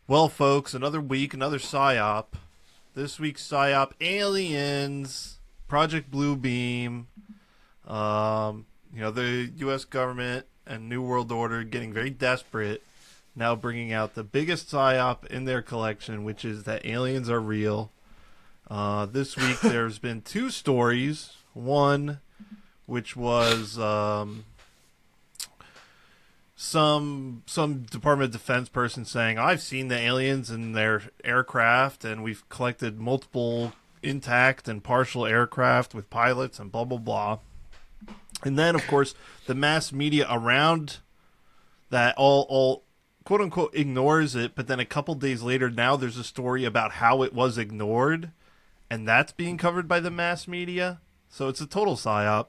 Well, folks, another week, another psyop. This week's psyop: aliens, Project Blue Beam. The U.S. government and New World Order getting very desperate, now bringing out the biggest psyop in their collection, which is that aliens are real. This week, there's been two stories. One, which was some Department of Defense person saying, "I've seen the aliens in their aircraft, and we've collected multiple intact and partial aircraft with pilots and blah blah blah." And then, of course, the mass media around that all quote unquote ignores it. But then a couple days later, now there's a story about how it was ignored, and that's being covered by the mass media. So it's a total psyop.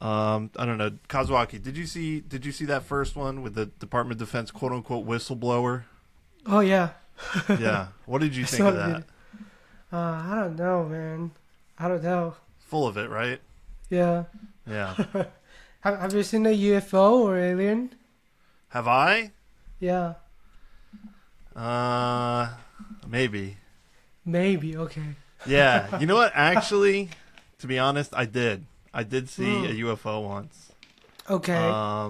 I don't know, Kazuaki. Did you see that first one with the Department of Defense quote unquote whistleblower? Oh yeah. Yeah. What did you I think saw of the that? video. I don't know, man. I don't know. Full of it, right? Yeah. Yeah. Have you seen a UFO or alien? Have I? Yeah. Maybe. Maybe. Okay. Yeah. You know what? Actually, to be honest, I did. I did see a UFO once. Okay. I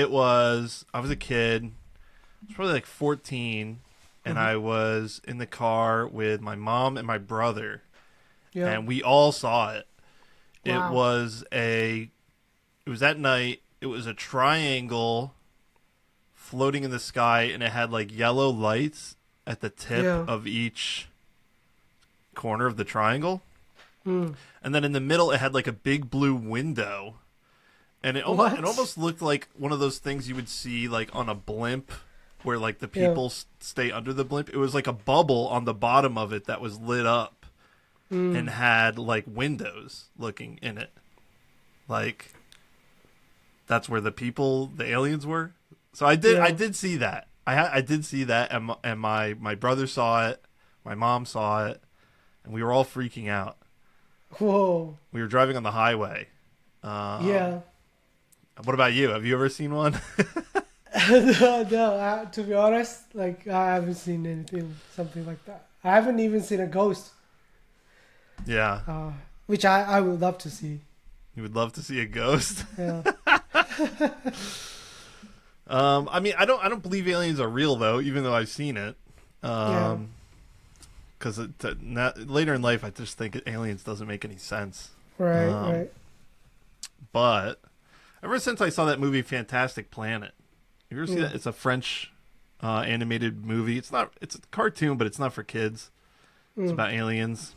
was a kid. I was probably like 14, and I was in the car with my mom and my brother, Yeah. and we all saw it. Wow. It was at night. It was a triangle floating in the sky, and it had like yellow lights at the tip Yeah. of each corner of the triangle. Mm. And then in the middle, it had like a big blue window. And What? it almost looked like one of those things you would see like on a blimp where like the Yeah. people stay under the blimp. It was like a bubble on the bottom of it that was lit up and had like windows looking in it. Like that's where the aliens were. So I did see that. I did see that, and my brother saw it, my mom saw it, and we were all freaking out. Whoa. We were driving on the highway. Yeah. What about you? Have you ever seen one? No. To be honest, like I haven't seen anything, something like that. I haven't even seen a ghost. Yeah. Which I would love to see. You would love to see a ghost. Yeah. I mean, I don't believe aliens are real though, even though I've seen it. Yeah. Because later in life, I just think aliens doesn't make any sense. Right. Um, Right. But ever since I saw that movie, Fantastic Planet, you ever see that? It's a French animated movie. It's a cartoon, but it's not for kids. It's about aliens.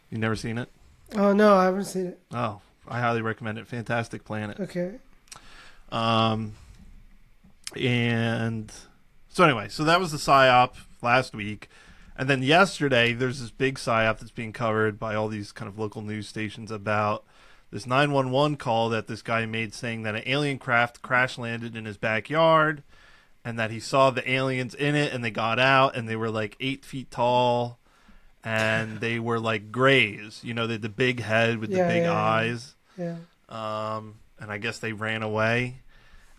You never seen it? Oh no, I haven't seen it. Oh, I highly recommend it. Fantastic Planet. Okay. And so anyway, so that was the psyop last week. And then yesterday, there's this big psyop that's being covered by all these kind of local news stations about this 911 call that this guy made saying that an alien craft crash landed in his backyard and that he saw the aliens in it and they got out and they were like 8 feet tall and they were like grays. You know, they had the big head with the big eyes. Yeah. And I guess they ran away.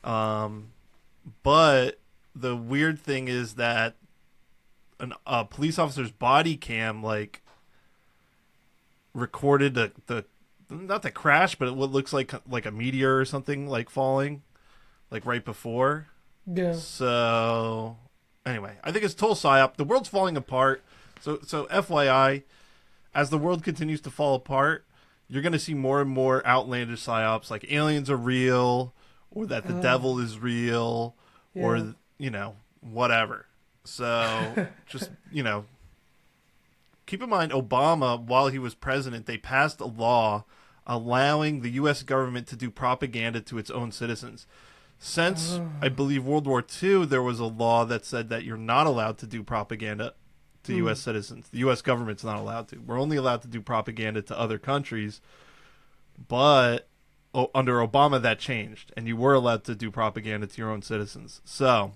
But the weird thing is that a police officer's body cam like recorded the not the crash, but what looks like a meteor or something like falling, like right before. Yeah. So anyway, I think it's total psyop. The world's falling apart. So FYI, as the world continues to fall apart, you're going to see more and more outlandish psyops like aliens are real, or that the devil is real, or whatever. So just keep in mind, Obama, while he was president, they passed a law allowing the U.S. government to do propaganda to its own citizens. Since, I believe, World War II, there was a law that said that you're not allowed to do propaganda to U.S. citizens. The U.S. government's not allowed to. We're only allowed to do propaganda to other countries. But under Obama, that changed, and you were allowed to do propaganda to your own citizens. So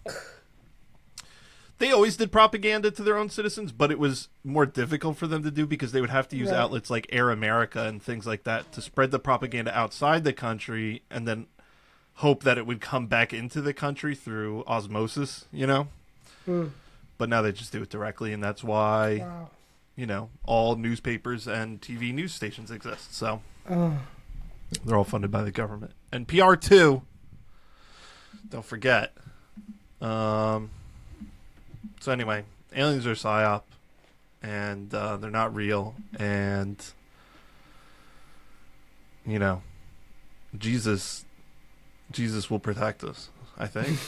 they always did propaganda to their own citizens, but it was more difficult for them to do because they would have to use outlets like Air America and things like that to spread the propaganda outside the country, and then hope that it would come back into the country through osmosis, you know? Mm. But now they just do it directly, and that's why, Wow. you know, all newspapers and TV news stations exist. So Oh. they're all funded by the government. And PR too. Don't forget. So anyway, aliens are psyop, and they're not real, and you know, Jesus will protect us, I think.